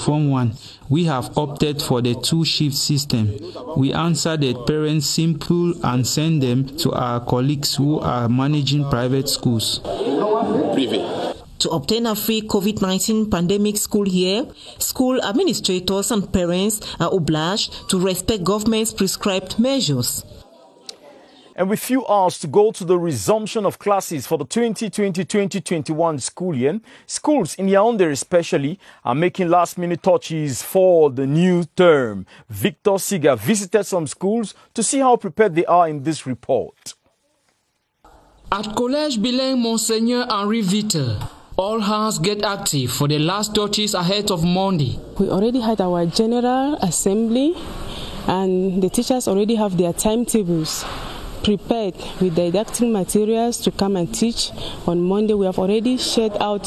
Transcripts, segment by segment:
Form 1, we have opted for the 2-shift system. We answer the parents simple and send them to our colleagues who are managing private schools. To obtain a free COVID-19 pandemic school year, school administrators and parents are obliged to respect government's prescribed measures. And with few hours to go to the resumption of classes for the 2020-2021 school year, schools in Yaoundé especially are making last-minute touches for the new term. Victor Siga visited some schools to see how prepared they are in this report. At Collège Bilingue Monseigneur Henri Viter, all hands get active for the last touches ahead of Monday. We already had our general assembly and the teachers already have their timetables prepared with didactic materials to come and teach. On Monday we have already shared out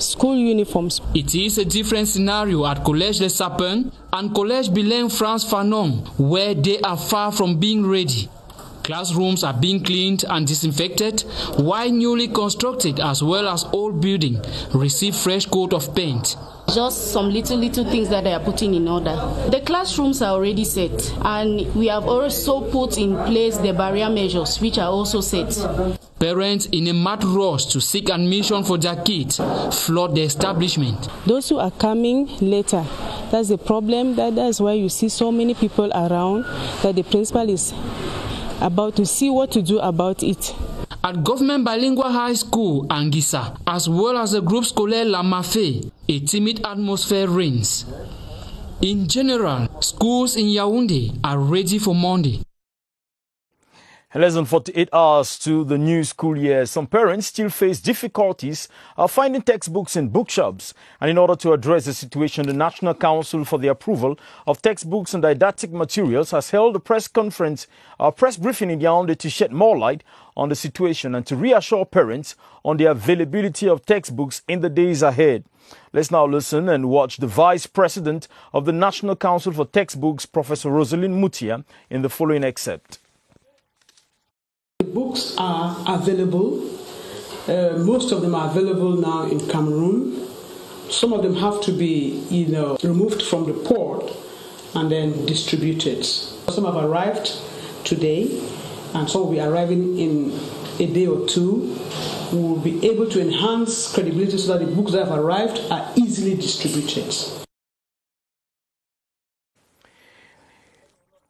school uniforms. It is a different scenario at Collège Les Sapins and Collège Bilingue France Fanon, where they are far from being ready. Classrooms are being cleaned and disinfected, while newly constructed as well as old building receive fresh coat of paint. Just some little things that they are putting in order. The classrooms are already set, and we have also put in place the barrier measures, which are also set. Parents in a mad rush to seek admission for their kids flood the establishment. Those who are coming later, that's the problem. That's why you see so many people around, that the principal is about to see what to do about it. At Government Bilingual High School, Angissa, as well as the group scolaire La Mafé, a timid atmosphere reigns. In general, schools in Yaoundé are ready for Monday. Less than 48 hours to the new school year, some parents still face difficulties finding textbooks in bookshops. And in order to address the situation, the National Council for the Approval of Textbooks and Didactic Materials has held a press briefing in Yaoundé to shed more light on the situation and to reassure parents on the availability of textbooks in the days ahead. Let's now listen and watch the Vice President of the National Council for Textbooks, Professor Rosalind Mutia, in the following excerpt. Books are available. Most of them are available now in Cameroon. Some of them have to be removed from the port and then distributed. Some have arrived today and some will be arriving in a day or two. We will be able to enhance credibility so that the books that have arrived are easily distributed.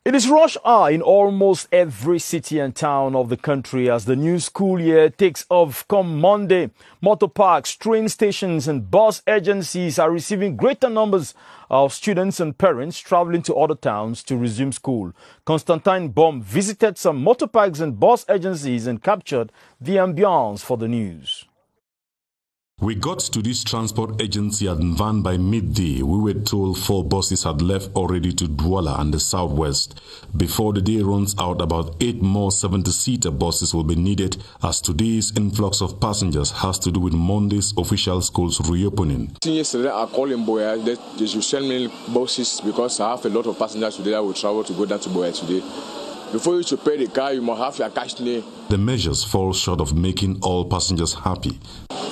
It is rush hour in almost every city and town of the country as the new school year takes off come Monday. Motor parks, train stations and bus agencies are receiving greater numbers of students and parents traveling to other towns to resume school. Constantine Baum visited some motor parks and bus agencies and captured the ambience for the news. We got to this transport agency at Nvan by midday. We were told 4 buses had left already to Douala and the southwest. Before the day runs out, about 8 more 70-seater buses will be needed, as today's influx of passengers has to do with Monday's official schools reopening. Yesterday I called in Boya that they should send me buses because I have a lot of passengers today that will travel to go down to Boya today. Before you should pay the car, you must have your cash name. The measures fall short of making all passengers happy.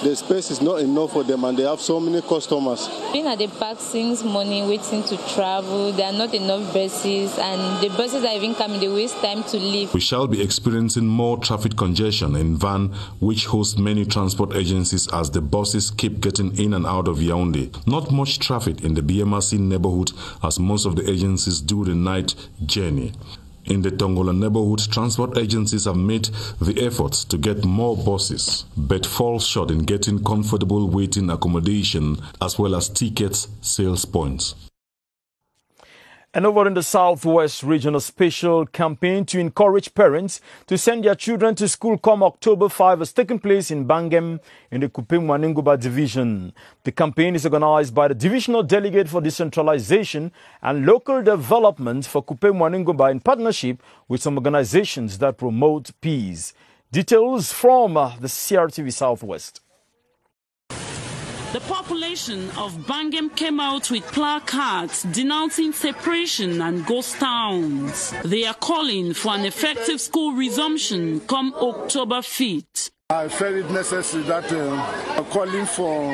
The space is not enough for them and they have so many customers. Being at the park since morning waiting to travel, there are not enough buses and the buses are even coming, they waste time to leave. We shall be experiencing more traffic congestion in Van, which hosts many transport agencies, as the buses keep getting in and out of Yaoundé. Not much traffic in the BMRC neighborhood, as most of the agencies do the night journey. In the Tongola neighborhood, transport agencies have made the efforts to get more buses, but fall short in getting comfortable waiting accommodation as well as tickets sales points. And over in the Southwest region, a special campaign to encourage parents to send their children to school come October 5 has taken place in Bangem in the Kupem-Waningouba division. The campaign is organized by the Divisional Delegate for Decentralization and Local Development for Kupem-Waningouba in partnership with some organizations that promote peace. Details from the CRTV Southwest. The population of Bangem came out with placards denouncing separation and ghost towns. They are calling for an effective school resumption come October 5th. I felt it necessary that calling for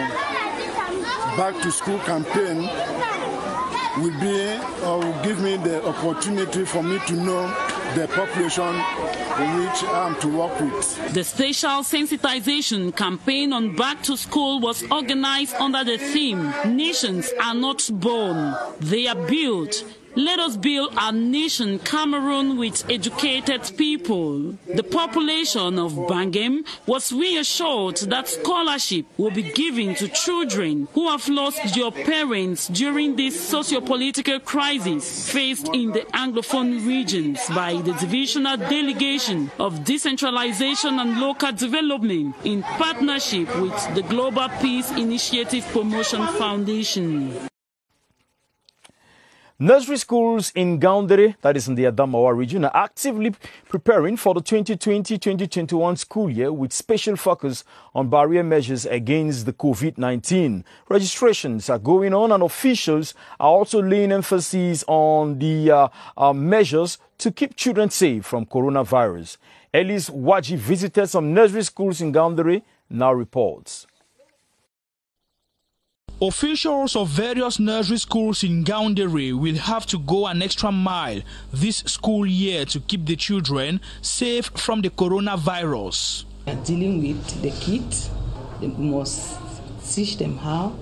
back to school campaign will give me the opportunity for me to know the population which I am to work with. The special sensitization campaign on Back to School was organized under the theme, Nations are not born, they are built. Let us build our nation, Cameroon, with educated people. The population of Bangem was reassured that scholarship will be given to children who have lost their parents during this socio-political crisis faced in the Anglophone regions by the Divisional Delegation of Decentralization and Local Development in partnership with the Global Peace Initiative Promotion Foundation. Nursery schools in Gaoundéré, that is in the Adamawa region, are actively preparing for the 2020-2021 school year with special focus on barrier measures against the COVID-19. Registrations are going on and officials are also laying emphasis on the measures to keep children safe from coronavirus. Elise Waji visited some nursery schools in Gaoundéré, now reports. Officials of various nursery schools in Gaoundéré will have to go an extra mile this school year to keep the children safe from the coronavirus. Dealing with the kids, they must teach them how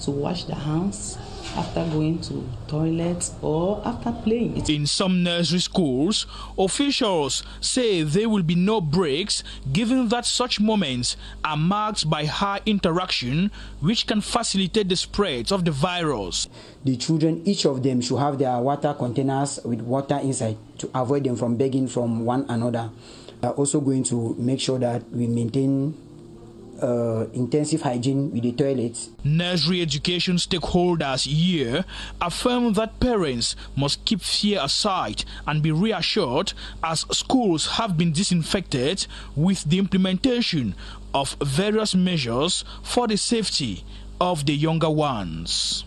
to wash their hands after going to toilets or after playing. In some nursery schools, officials say there will be no breaks given that such moments are marked by high interaction which can facilitate the spread of the virus. The children, each of them should have their water containers with water inside to avoid them from begging from one another. We are also going to make sure that we maintain intensive hygiene with the toilets. Nursery education stakeholders here affirm that parents must keep fear aside and be reassured as schools have been disinfected with the implementation of various measures for the safety of the younger ones.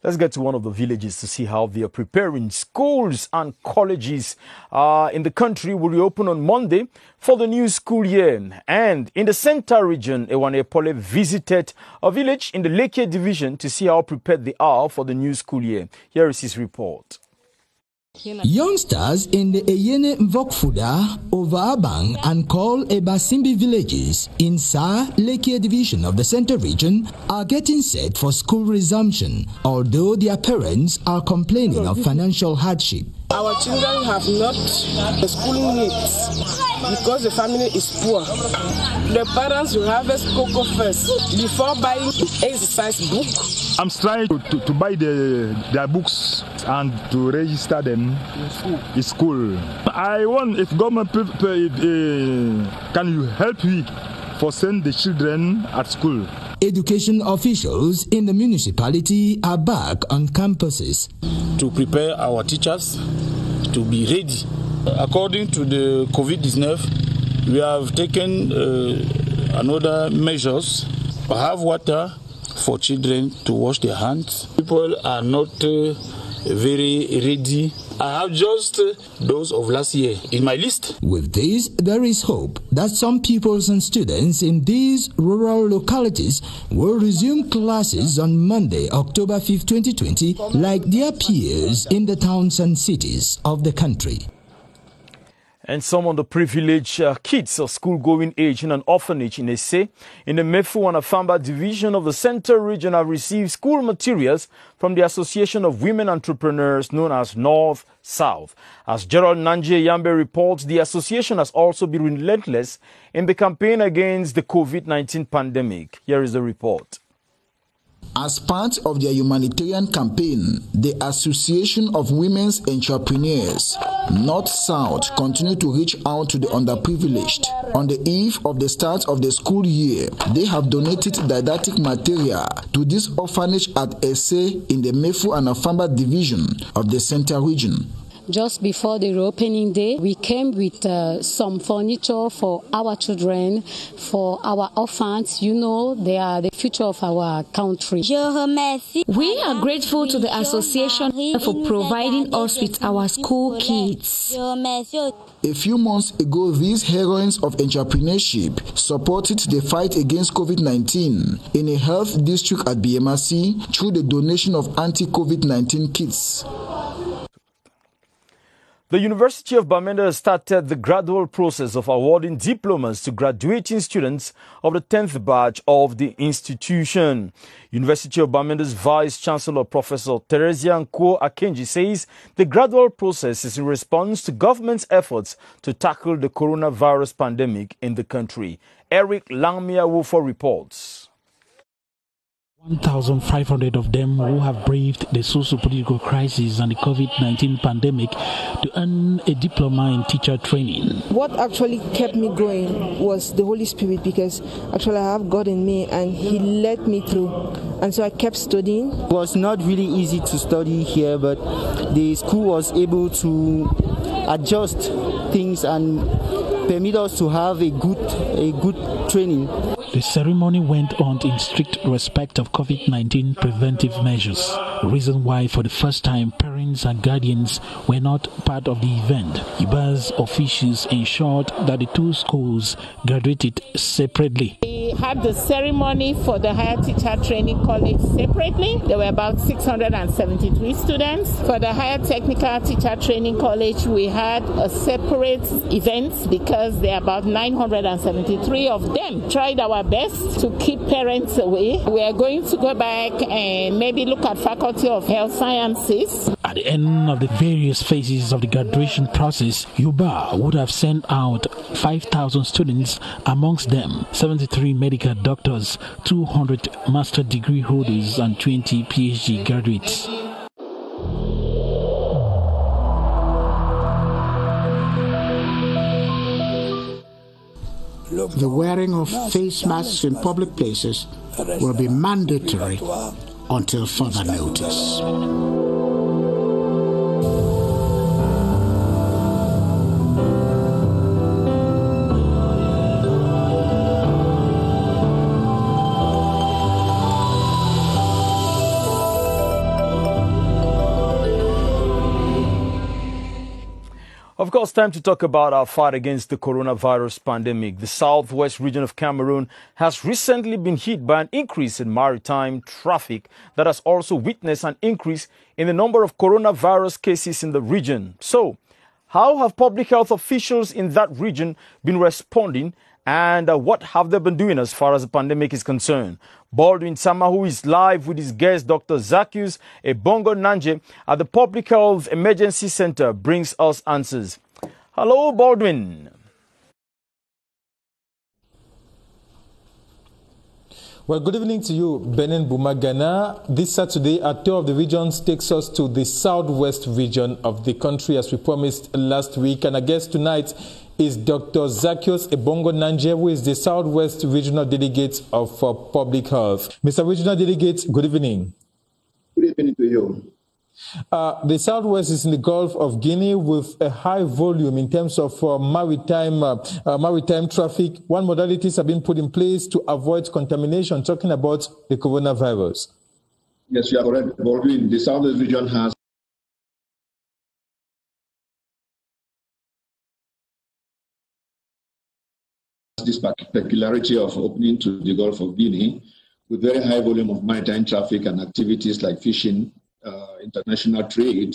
Let's get to one of the villages to see how they are preparing. Schools and colleges in the country will reopen on Monday for the new school year. And in the center region, Ewane Pole visited a village in the Leke division to see how prepared they are for the new school year. Here is his report. Youngsters in the Eyene Mvokfuda, Overabang and Kol Ebasimbi villages in Sa Leke division of the center region are getting set for school resumption, although their parents are complaining of financial hardship. Our children have not the schooling needs because the family is poor. The parents will harvest cocoa first before buying the exercise book. I'm trying to buy their books and to register them in school. I want if government can you help me for send the children at school. Education officials in the municipality are back on campuses to prepare our teachers to be ready. According to the COVID-19, we have taken another measures. We have water for children to wash their hands. People are not very ready. I have just those of last year in my list. With this, there is hope that some pupils and students in these rural localities will resume classes on Monday, October 5, 2020, like their peers in the towns and cities of the country. And some of the privileged kids of school-going age in an orphanage in Ese, in the Mefu and Afamba division of the Central Region, have received school materials from the Association of Women Entrepreneurs known as North-South. As Gerald Nanje Yambe reports, the association has also been relentless in the campaign against the COVID-19 pandemic. Here is the report. As part of their humanitarian campaign, the Association of Women's Entrepreneurs, North-South, continue to reach out to the underprivileged. On the eve of the start of the school year, they have donated didactic material to this orphanage at Ese in the Mefu and Afamba division of the Central Region. just before the reopening day. We came with some furniture for our children, for our orphans. You know, they are the future of our country. We are grateful to the association for providing us with our school kits. A few months ago, these heroines of entrepreneurship supported the fight against COVID-19 in a health district at BMRC through the donation of anti-COVID-19 kits. The University of Bamenda has started the gradual process of awarding diplomas to graduating students of the 10th batch of the institution. University of Bamenda's Vice-Chancellor Professor Teresia Nko Akenji says the gradual process is in response to government's efforts to tackle the coronavirus pandemic in the country. Eric Langmia Wufo reports. 1,500 of them who have braved the socio-political crisis and the COVID-19 pandemic to earn a diploma in teacher training. What actually kept me going was the Holy Spirit, because actually I have God in me and He led me through. And so I kept studying. It was not really easy to study here, but the school was able to adjust things and permit us to have a good training. The ceremony went on in strict respect of COVID-19 preventive measures. The reason why for the first time parents and guardians were not part of the event. UBA's officials ensured that the two schools graduated separately. We had the ceremony for the Higher Teacher Training College separately. There were about 673 students. For the Higher Technical Teacher Training College, we had a separate event because there are about 973 of them. Tried our best to keep parents away. We are going to go back and maybe look at Faculty of Health Sciences. At the end of the various phases of the graduation process, UBA would have sent out 5,000 students, amongst them 73 medical doctors, 200 master degree holders and 20 PhD graduates. The wearing of face masks in public places will be mandatory until further notice. Of course, time to talk about our fight against the coronavirus pandemic. The southwest region of Cameroon has recently been hit by an increase in maritime traffic that has also witnessed an increase in the number of coronavirus cases in the region. So, how have public health officials in that region been responding, and what have they been doing as far as the pandemic is concerned? Baldwin Sama, who is live with his guest, Dr. Zacchaeus Ebongo Nanje, at the Public Health Emergency Center, brings us answers. Hello, Baldwin. Well, good evening to you, Benin Bumagana. This Saturday, our tour of the regions takes us to the southwest region of the country, as we promised last week. And our guest tonight is Dr. Zacchaeus Ebongo Nanje, who is the Southwest Regional Delegate of Public Health. Mr. Regional Delegate, good evening. Good evening to you. The Southwest is in the Gulf of Guinea with a high volume in terms of maritime traffic. One modalities have been put in place to avoid contamination, talking about the coronavirus. Yes, you are correct, Baldwin. The Southwest region has this peculiarity of opening to the Gulf of Guinea with very high volume of maritime traffic and activities like fishing, international trade,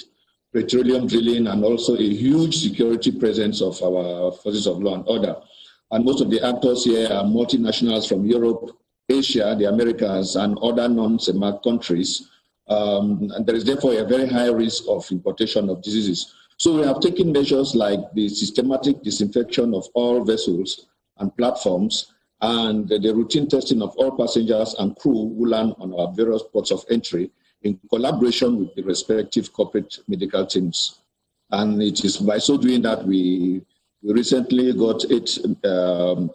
petroleum drilling, and also a huge security presence of our forces of law and order. And most of the actors here are multinationals from Europe, Asia, the Americas, and other non-CEMAC countries. And there is therefore a very high risk of importation of diseases. So we have taken measures like the systematic disinfection of all vessels and platforms, and the routine testing of all passengers and crew who land on our various ports of entry in collaboration with the respective corporate medical teams. And it is by so doing that we recently got 8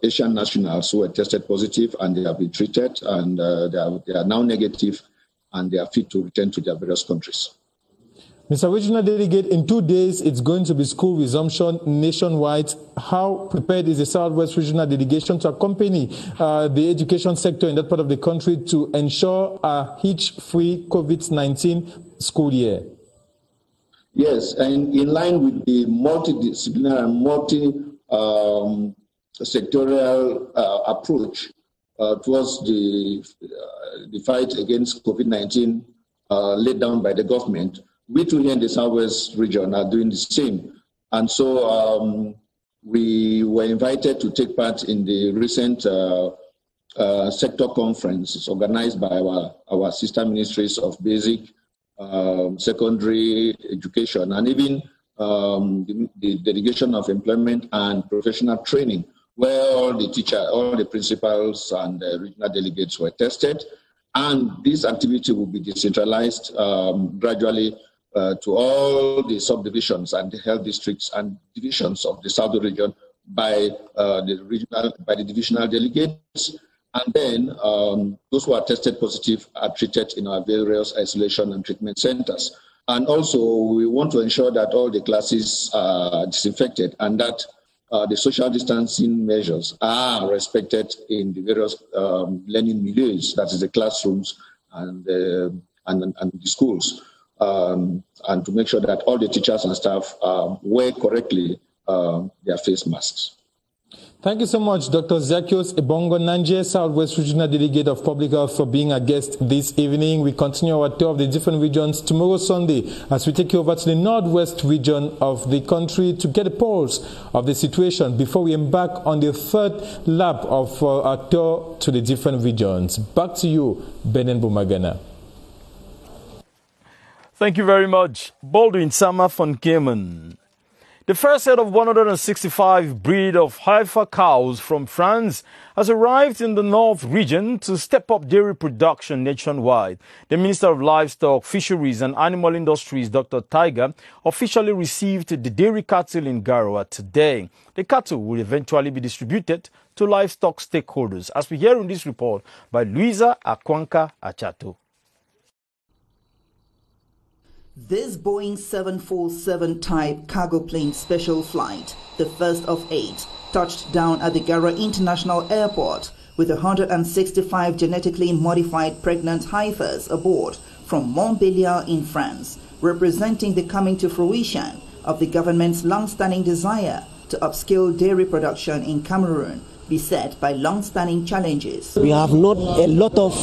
Asian nationals who were tested positive, and they have been treated, and they are now negative, and they are fit to return to their various countries. Mr. Regional Delegate, in 2 days, it's going to be school resumption nationwide. How prepared is the Southwest Regional Delegation to accompany the education sector in that part of the country to ensure a hitch-free COVID-19 school year? Yes, and in line with the multidisciplinary and multi-sectorial approach towards the fight against COVID-19 laid down by the government, we too here in the Southwest region are doing the same. And so we were invited to take part in the recent sector conference organized by our sister ministries of basic, secondary education, and even the delegation of employment and professional training, where all the teachers, all the principals and the regional delegates were tested. And this activity will be decentralized gradually to all the subdivisions and the health districts and divisions of the Southern region by the divisional delegates. And then those who are tested positive are treated in our various isolation and treatment centers. And also, we want to ensure that all the classes are disinfected and that the social distancing measures are respected in the various learning milieux, that is the classrooms and the schools, and to make sure that all the teachers and staff wear correctly their face masks. Thank you so much, Dr. Zacchaeus Ebongo Nanje, Southwest Regional Delegate of Public Health, for being a guest this evening. We continue our tour of the different regions tomorrow Sunday as we take you over to the northwest region of the country to get a pulse of the situation before we embark on the third lap of our tour to the different regions. Back to you, Benen Bumagana. Thank you very much, Baldwin Sama von Kamer. The first set of 165 breed of heifer cows from France has arrived in the North region to step up dairy production nationwide. The Minister of Livestock, Fisheries and Animal Industries, Dr. Taiga, officially received the dairy cattle in Garoua today. The cattle will eventually be distributed to livestock stakeholders, as we hear in this report by Luisa Akwanka Achato. This Boeing 747 type cargo plane special flight, the first of 8, touched down at the Garoua International Airport with 165 genetically modified pregnant heifers aboard from Montbéliard in France, representing the coming to fruition of the government's long-standing desire to upscale dairy production in Cameroon, beset by long-standing challenges. We have not a lot of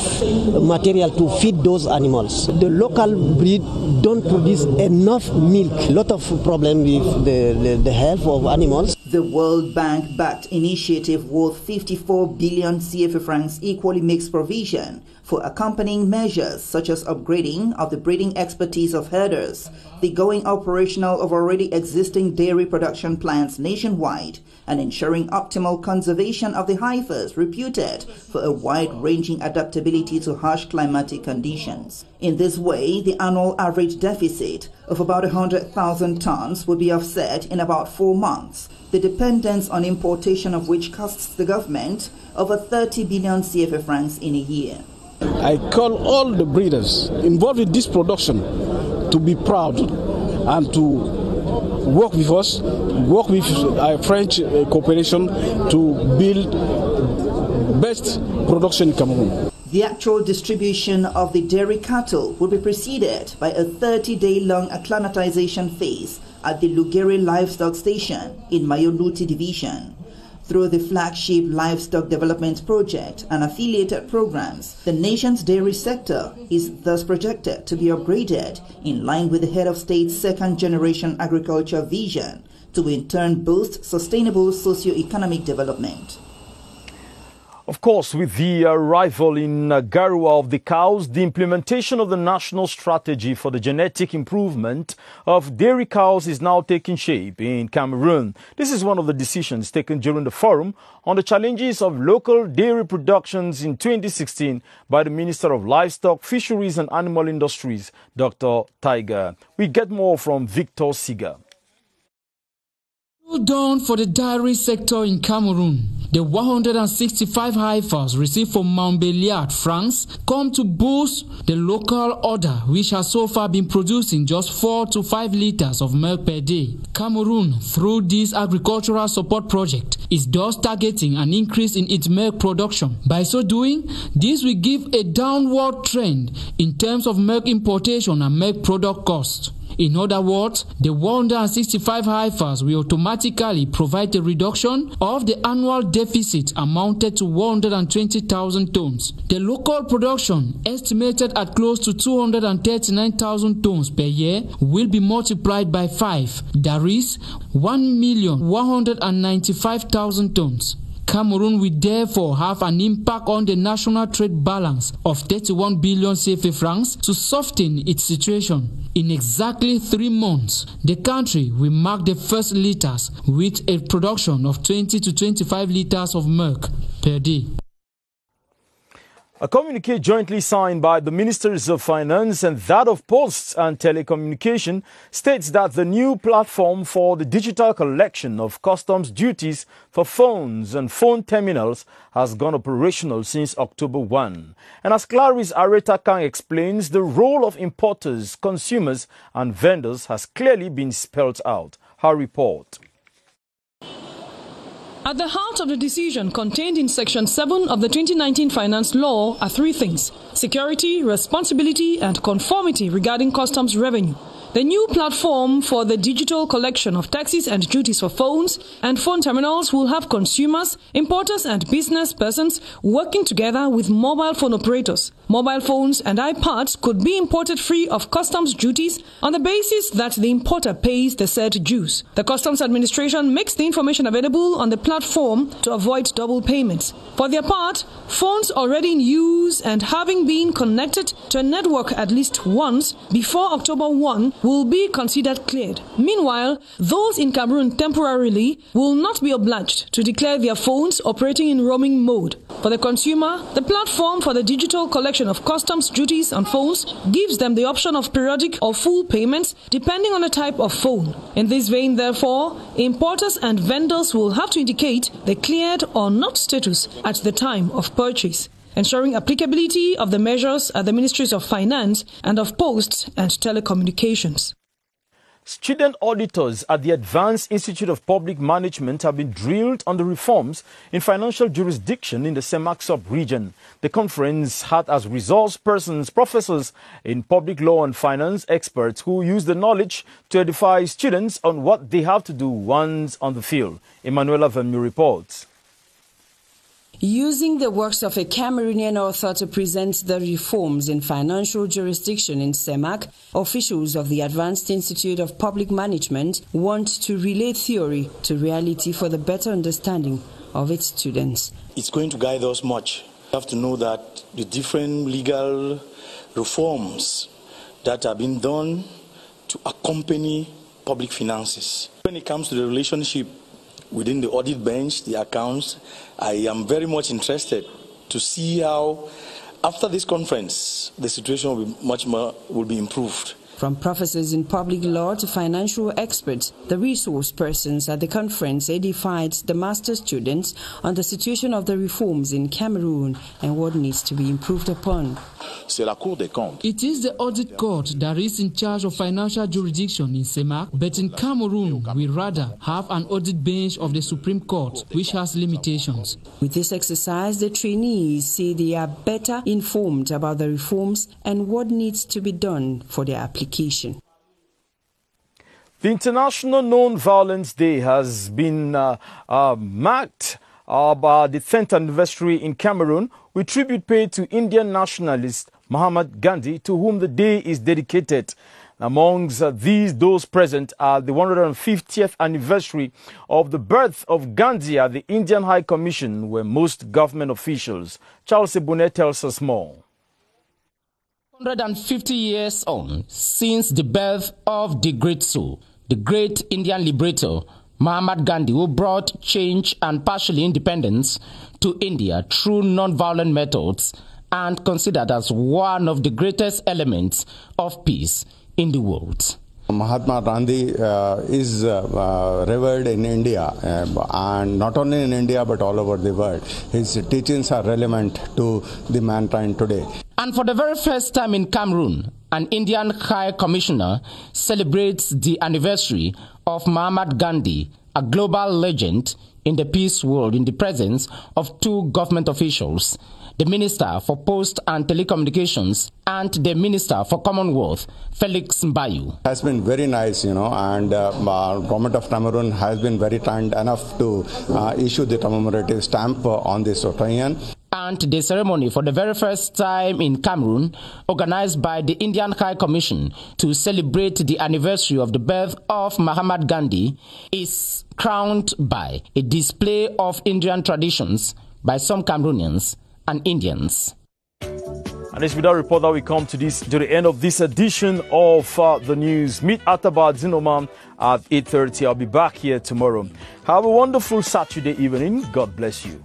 material to feed those animals. The local breed don't produce enough milk. A lot of problem with the health of animals. The World Bank-backed initiative worth 54 billion CFA francs equally makes provision for accompanying measures such as upgrading of the breeding expertise of herders, the going operational of already existing dairy production plants nationwide, and ensuring optimal conservation of the heifers reputed for a wide-ranging adaptability to harsh climatic conditions. In this way, the annual average deficit of about 100,000 tons would be offset in about 4 months, the dependence on importation of which costs the government over 30 billion CFA francs in a year. I call all the breeders involved in this production to be proud and to work with us, work with our French cooperation to build best production in Cameroon. The actual distribution of the dairy cattle will be preceded by a 30-day-long acclimatization phase at the Lugere Livestock Station in Mayoluti Division. Through the flagship Livestock Development Project and affiliated programs, the nation's dairy sector is thus projected to be upgraded in line with the head of state's second-generation agriculture vision to in turn boost sustainable socio-economic development. Of course, with the arrival in Garoua of the cows, the implementation of the national strategy for the genetic improvement of dairy cows is now taking shape in Cameroon. This is one of the decisions taken during the forum on the challenges of local dairy productions in 2016 by the Minister of Livestock, Fisheries and Animal Industries, Dr. Taiga. We get more from Victor Siga. Done for the dairy sector in Cameroon. The 165 heifers received from Montbéliard, France, come to boost the local order, which has so far been producing just 4 to 5 liters of milk per day. Cameroon, through this agricultural support project, is thus targeting an increase in its milk production. By so doing, this will give a downward trend in terms of milk importation and milk product cost. In other words, the 165 heifers will automatically provide a reduction of the annual deficit amounted to 120,000 tons. The local production, estimated at close to 239,000 tons per year, will be multiplied by 5. That is 1,195,000 tons. Cameroon will therefore have an impact on the national trade balance of 31 billion CFA francs to soften its situation. In exactly 3 months, the country will mark the first liters with a production of 20 to 25 liters of milk per day. A communique jointly signed by the Ministers of Finance and that of Posts and Telecommunication states that the new platform for the digital collection of customs duties for phones and phone terminals has gone operational since October 1. And as Clarice Areta-Kang explains, the role of importers, consumers and vendors has clearly been spelled out. Her report. At the heart of the decision contained in Section 7 of the 2019 Finance Law are 3 things: security, responsibility and conformity regarding customs revenue. The new platform for the digital collection of taxes and duties for phones and phone terminals will have consumers, importers and business persons working together with mobile phone operators. Mobile phones and iPads could be imported free of customs duties on the basis that the importer pays the said dues. The Customs Administration makes the information available on the platform to avoid double payments. For their part, phones already in use and having been connected to a network at least once before October 1 will be considered cleared. Meanwhile, those in Cameroon temporarily will not be obliged to declare their phones operating in roaming mode. For the consumer, the platform for the digital collection of customs duties on phones gives them the option of periodic or full payments depending on the type of phone. In this vein, therefore, importers and vendors will have to indicate the cleared or not status at the time of purchase. Ensuring applicability of the measures at the Ministries of Finance and of Posts and Telecommunications. Student auditors at the Advanced Institute of Public Management have been drilled on the reforms in financial jurisdiction in the CEMAC sub-region. The conference had as resource persons professors in public law and finance experts who use the knowledge to edify students on what they have to do once on the field. Emanuela Vermu reports. Using the works of a Cameroonian author to present the reforms in financial jurisdiction in CEMAC, officials of the Advanced Institute of Public Management want to relate theory to reality for the better understanding of its students. It's going to guide us much. We have to know that the different legal reforms that have been done to accompany public finances. When it comes to the relationship within the audit bench, the accounts, I am very much interested to see how, after this conference, the situation will be much more improved. From professors in public law to financial experts, the resource persons at the conference edified the master students on the situation of the reforms in Cameroon and what needs to be improved upon. It is the audit court that is in charge of financial jurisdiction in CEMAC, but in Cameroon, we rather have an audit bench of the Supreme Court, which has limitations. With this exercise, the trainees say they are better informed about the reforms and what needs to be done for their application. The International Non-Violence Day has been marked by the 10th anniversary in Cameroon with tribute paid to Indian nationalist Mahatma Gandhi, to whom the day is dedicated. Amongst those present are the 150th anniversary of the birth of Gandhi at the Indian High Commission, where most government officials. Charles Ebune tells us more. 150 years on since the birth of the great soul, the great Indian liberator, Mahatma Gandhi, who brought change and partial independence to India through non-violent methods and considered as one of the greatest elements of peace in the world. Mahatma Gandhi is revered in India, and not only in India but all over the world. His teachings are relevant to the mankind today. And for the very first time in Cameroon, an Indian High Commissioner celebrates the anniversary of Mahatma Gandhi, a global legend in the peace world, in the presence of two government officials, the Minister for Post and Telecommunications and the Minister for Commonwealth, Felix Mbayu. It has been very nice, and government of Cameroon has been very kind enough to issue the commemorative stamp on this occasion. And the ceremony, for the very first time in Cameroon, organized by the Indian High Commission to celebrate the anniversary of the birth of Mahatma Gandhi, is crowned by a display of Indian traditions by some Cameroonians and Indians. And it's with that report that we come to the end of this edition of the news. Meet Ataba Zinoman at 8:30. I'll be back here tomorrow. Have a wonderful Saturday evening. God bless you.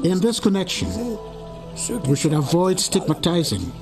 In this connection, we should avoid stigmatizing